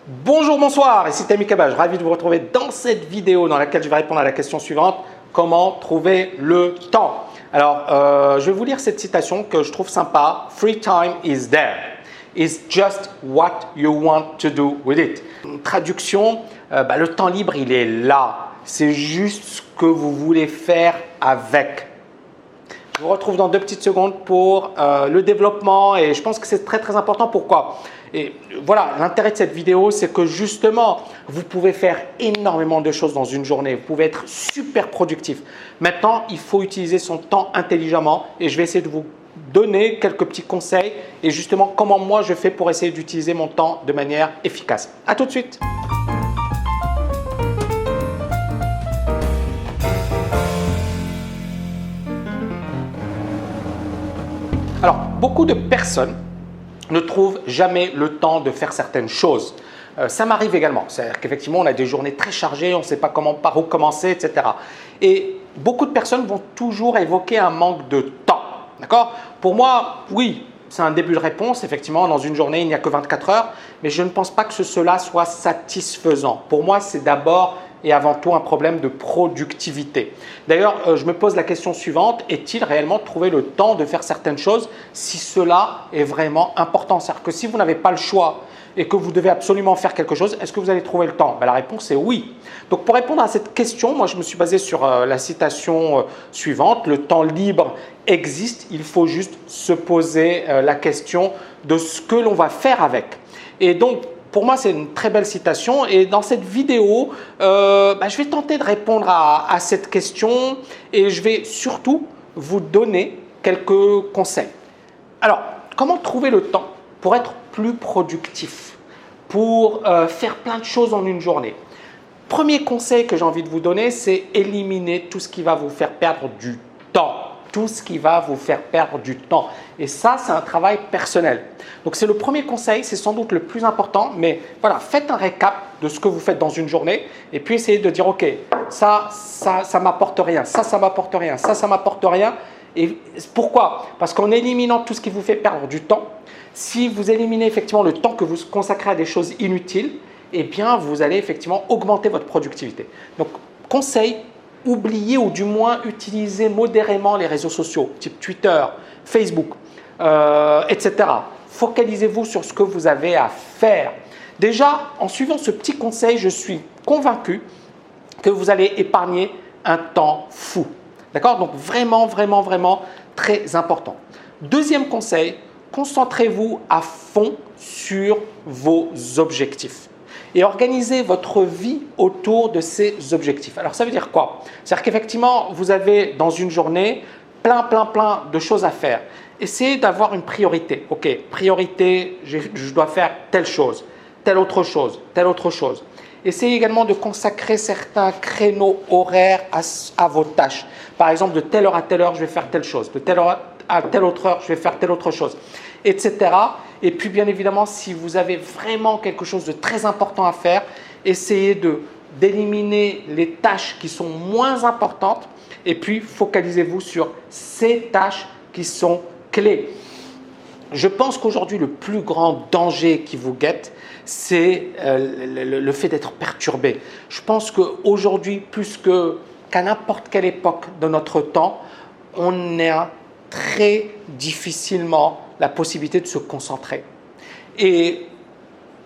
Bonjour, bonsoir, ici Tammy Cabage, ravi de vous retrouver dans cette vidéo dans laquelle je vais répondre à la question suivante, comment trouver le temps? Alors, je vais vous lire cette citation que je trouve sympa. Free time is there. It's just what you want to do with it. Traduction, le temps libre, il est là. C'est juste ce que vous voulez faire avec. Je vous retrouve dans 2 petites secondes pour le développement et je pense que c'est très très important. Pourquoi? Et voilà, l'intérêt de cette vidéo, c'est que justement, vous pouvez faire énormément de choses dans une journée. Vous pouvez être super productif. Maintenant, il faut utiliser son temps intelligemment et je vais essayer de vous donner quelques petits conseils et justement comment moi je fais pour essayer d'utiliser mon temps de manière efficace. À tout de suite. Alors, beaucoup de personnes ne trouvent jamais le temps de faire certaines choses. Ça m'arrive également. C'est-à-dire qu'effectivement, on a des journées très chargées, on ne sait pas par où commencer, etc. Et beaucoup de personnes vont toujours évoquer un manque de temps. D'accord? Pour moi, oui, c'est un début de réponse. Effectivement, dans une journée, il n'y a que 24 heures. Mais je ne pense pas que cela soit satisfaisant. Pour moi, c'est d'abord et avant tout un problème de productivité. D'ailleurs, je me pose la question suivante, est-il réellement trouvé le temps de faire certaines choses si cela est vraiment important? C'est-à-dire que si vous n'avez pas le choix et que vous devez absolument faire quelque chose, est-ce que vous allez trouver le temps? La réponse est oui. Donc pour répondre à cette question, moi je me suis basé sur la citation suivante, le temps libre existe, il faut juste se poser la question de ce que l'on va faire avec. Et donc, pour moi, c'est une très belle citation et dans cette vidéo, je vais tenter de répondre à cette question et je vais surtout vous donner quelques conseils. Alors, comment trouver le temps pour être plus productif, pour faire plein de choses en une journée? Premier conseil que j'ai envie de vous donner, c'est éliminer tout ce qui va vous faire perdre du temps. Tout ce qui va vous faire perdre du temps. Et ça, c'est un travail personnel. Donc, c'est le premier conseil, c'est sans doute le plus important. Mais voilà, faites un récap de ce que vous faites dans une journée et puis essayez de dire, OK, ça m'apporte rien, ça m'apporte rien, ça m'apporte rien. Et pourquoi? Parce qu'en éliminant tout ce qui vous fait perdre du temps, si vous éliminez effectivement le temps que vous consacrez à des choses inutiles, eh bien, vous allez effectivement augmenter votre productivité. Donc, conseil, oubliez ou du moins utilisez modérément les réseaux sociaux, type Twitter, Facebook, etc. Focalisez-vous sur ce que vous avez à faire. Déjà, en suivant ce petit conseil, je suis convaincu que vous allez épargner un temps fou. D'accord? Donc vraiment, vraiment, vraiment très important. Deuxième conseil, concentrez-vous à fond sur vos objectifs. Et organisez votre vie autour de ces objectifs. Alors, ça veut dire quoi? C'est-à-dire qu'effectivement, vous avez dans une journée plein de choses à faire. Essayez d'avoir une priorité. OK, priorité, je dois faire telle chose, telle autre chose, telle autre chose. Essayez également de consacrer certains créneaux horaires à vos tâches. Par exemple, de telle heure à telle heure, je vais faire telle chose. De telle heure à telle autre heure, je vais faire telle autre chose, etc. Et puis, bien évidemment, si vous avez vraiment quelque chose de très important à faire, essayez d'éliminer les tâches qui sont moins importantes et puis focalisez-vous sur ces tâches qui sont clés. Je pense qu'aujourd'hui, le plus grand danger qui vous guette, c'est le fait d'être perturbé. Je pense qu'aujourd'hui, plus qu'à n'importe quelle époque de notre temps, on a très difficilement la possibilité de se concentrer. Et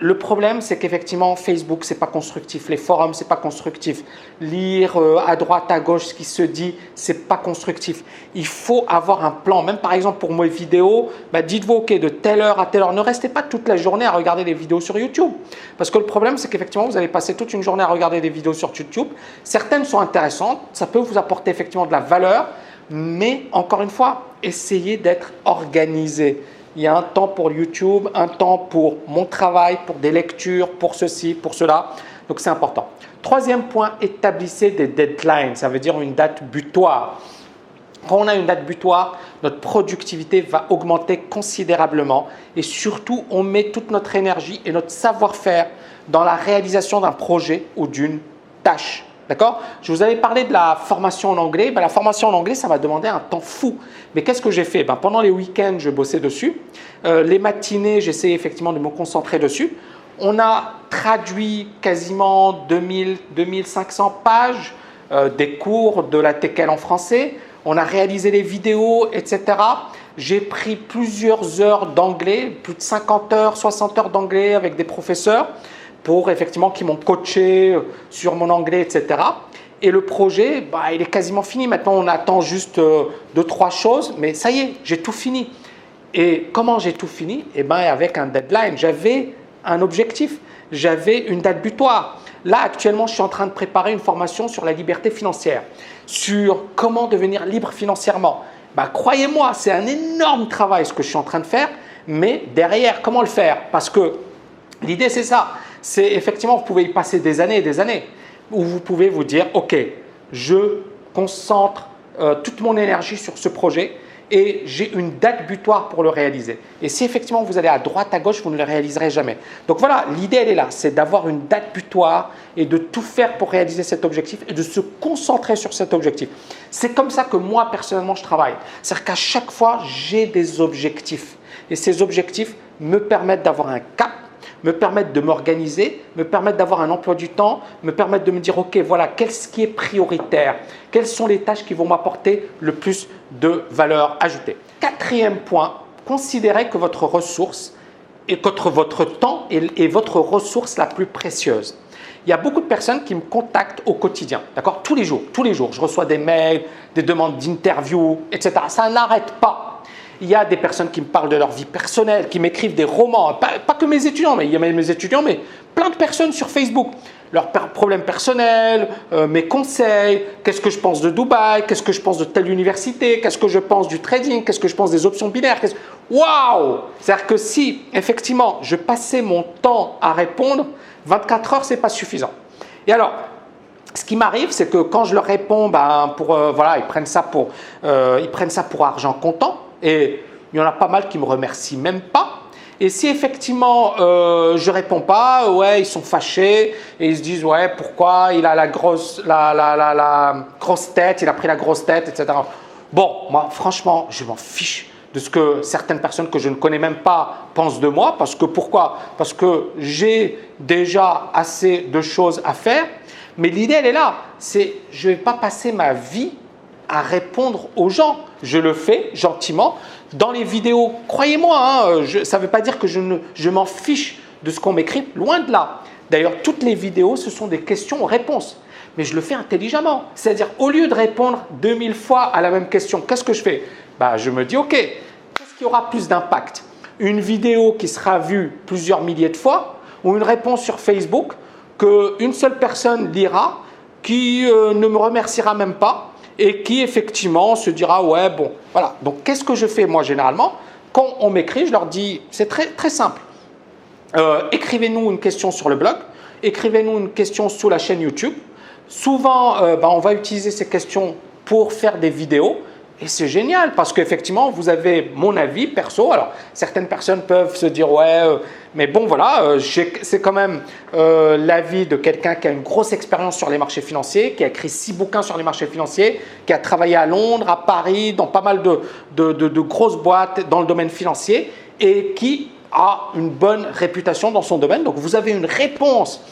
le problème, c'est qu'effectivement, Facebook, ce n'est pas constructif. Les forums, ce n'est pas constructif. Lire à droite, à gauche ce qui se dit, ce n'est pas constructif. Il faut avoir un plan. Même par exemple, pour mes vidéos, dites-vous, OK, de telle heure à telle heure, ne restez pas toute la journée à regarder des vidéos sur YouTube. Parce que le problème, c'est qu'effectivement, vous allez passer toute une journée à regarder des vidéos sur YouTube. Certaines sont intéressantes, ça peut vous apporter effectivement de la valeur, mais encore une fois, essayez d'être organisé. Il y a un temps pour YouTube, un temps pour mon travail, pour des lectures, pour ceci, pour cela. Donc, c'est important. Troisième point, établissez des deadlines. Ça veut dire une date butoir. Quand on a une date butoir, notre productivité va augmenter considérablement et surtout, on met toute notre énergie et notre savoir-faire dans la réalisation d'un projet ou d'une tâche. D'accord? Je vous avais parlé de la formation en anglais. La formation en anglais, ça m'a demandé un temps fou. Mais qu'est-ce que j'ai fait? Pendant les week-ends, je bossais dessus. Les matinées, j'essayais effectivement de me concentrer dessus. On a traduit quasiment 2500 pages des cours de la TKL en français. On a réalisé les vidéos, etc. J'ai pris plusieurs heures d'anglais, plus de 50 heures, 60 heures d'anglais avec des professeurs pour effectivement qui m'ont coaché sur mon anglais, etc. Et le projet, il est quasiment fini. Maintenant, on attend juste 2-3 choses, mais ça y est, j'ai tout fini. Et comment j'ai tout fini? Avec un deadline. J'avais un objectif, j'avais une date butoir. Là, actuellement, je suis en train de préparer une formation sur la liberté financière, sur comment devenir libre financièrement. Croyez-moi, c'est un énorme travail ce que je suis en train de faire, mais derrière, comment le faire? Parce que l'idée, c'est ça. C'est effectivement, vous pouvez y passer des années et des années, où vous pouvez vous dire, OK, je concentre toute mon énergie sur ce projet et j'ai une date butoir pour le réaliser. Et si effectivement vous allez à droite, à gauche, vous ne le réaliserez jamais. Donc voilà, l'idée elle est là, c'est d'avoir une date butoir et de tout faire pour réaliser cet objectif et de se concentrer sur cet objectif. C'est comme ça que moi personnellement je travaille. C'est-à-dire qu'à chaque fois j'ai des objectifs et ces objectifs me permettent d'avoir un cap, me permettent de m'organiser, me permettent d'avoir un emploi du temps, me permettent de me dire ok voilà, qu'est-ce qui est prioritaire, quelles sont les tâches qui vont m'apporter le plus de valeur ajoutée. Quatrième point, considérez que votre ressource et que votre temps est votre ressource la plus précieuse. Il y a beaucoup de personnes qui me contactent au quotidien, d'accord, tous les jours, je reçois des mails, des demandes d'interview, etc. Ça n'arrête pas. Il y a des personnes qui me parlent de leur vie personnelle, qui m'écrivent des romans, pas que mes étudiants, mais il y a mes étudiants, mais plein de personnes sur Facebook. Leurs problèmes personnels, mes conseils, qu'est-ce que je pense de Dubaï, qu'est-ce que je pense de telle université, qu'est-ce que je pense du trading, qu'est-ce que je pense des options binaires. Waouh! C'est-à-dire que si, effectivement, je passais mon temps à répondre, 24 heures, ce n'est pas suffisant. Et alors, ce qui m'arrive, c'est que quand je leur réponds, ils prennent ça pour argent comptant. Et il y en a pas mal qui me remercient même pas. Et si effectivement je réponds pas, ouais, ils sont fâchés et ils se disent ouais, pourquoi il a la grosse tête, il a pris la grosse tête, etc. Bon, moi franchement, je m'en fiche de ce que certaines personnes que je ne connais même pas pensent de moi. Parce que pourquoi? Parce que j'ai déjà assez de choses à faire. Mais l'idée, elle est là. Je ne vais pas passer ma vie à répondre aux gens. Je le fais gentiment dans les vidéos. Croyez-moi, ça ne veut pas dire que je m'en fiche de ce qu'on m'écrit, loin de là. D'ailleurs, toutes les vidéos, ce sont des questions-réponses. Mais je le fais intelligemment. C'est-à-dire, au lieu de répondre 2000 fois à la même question, qu'est-ce que je fais? Je me dis, OK, qu'est-ce qui aura plus d'impact? Une vidéo qui sera vue plusieurs milliers de fois ou une réponse sur Facebook qu'une seule personne lira, qui ne me remerciera même pas et qui effectivement se dira ouais bon voilà. Donc qu'est-ce que je fais moi généralement quand on m'écrit? Je leur dis c'est très très simple. Écrivez-nous une question sur le blog, écrivez-nous une question sous la chaîne YouTube. Souvent on va utiliser ces questions pour faire des vidéos. Et c'est génial parce qu'effectivement, vous avez mon avis perso. Alors, certaines personnes peuvent se dire « ouais, mais bon, voilà, c'est quand même l'avis de quelqu'un qui a une grosse expérience sur les marchés financiers, qui a écrit 6 bouquins sur les marchés financiers, qui a travaillé à Londres, à Paris, dans pas mal de grosses boîtes dans le domaine financier et qui a une bonne réputation dans son domaine. Donc, vous avez une réponse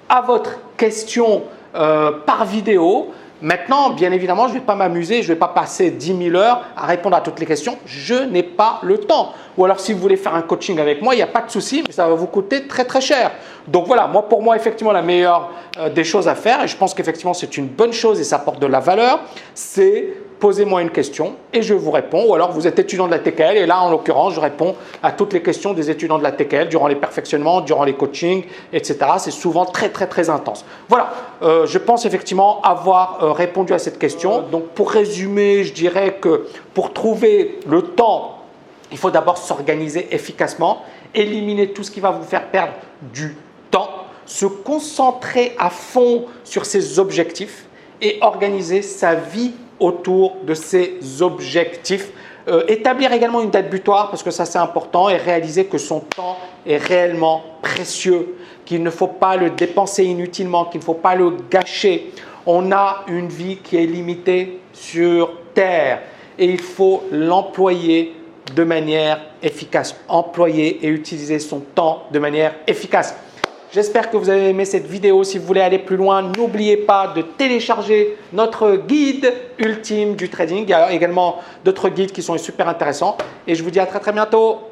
à votre question par vidéo. Maintenant, bien évidemment, je ne vais pas m'amuser, je ne vais pas passer 10 000 heures à répondre à toutes les questions. Je n'ai pas le temps. Ou alors, si vous voulez faire un coaching avec moi, il n'y a pas de souci, mais ça va vous coûter très, très cher. Donc voilà, pour moi, effectivement, la meilleure des choses à faire, et je pense qu'effectivement, c'est une bonne chose et ça apporte de la valeur, c'est posez-moi une question et je vous réponds. Ou alors, vous êtes étudiant de la TKL et là, en l'occurrence, je réponds à toutes les questions des étudiants de la TKL durant les perfectionnements, durant les coachings, etc. C'est souvent très, très, très intense. Voilà, je pense effectivement avoir répondu à cette question. Donc, pour résumer, je dirais que pour trouver le temps, il faut d'abord s'organiser efficacement, éliminer tout ce qui va vous faire perdre du temps, se concentrer à fond sur ses objectifs et organiser sa vie autour de ces objectifs. Établir également une date butoir parce que ça c'est important et réaliser que son temps est réellement précieux, qu'il ne faut pas le dépenser inutilement, qu'il ne faut pas le gâcher. On a une vie qui est limitée sur Terre et il faut l'employer de manière efficace. Employer et utiliser son temps de manière efficace. J'espère que vous avez aimé cette vidéo. Si vous voulez aller plus loin, n'oubliez pas de télécharger notre guide ultime du trading. Il y a également d'autres guides qui sont super intéressants. Et je vous dis à très bientôt.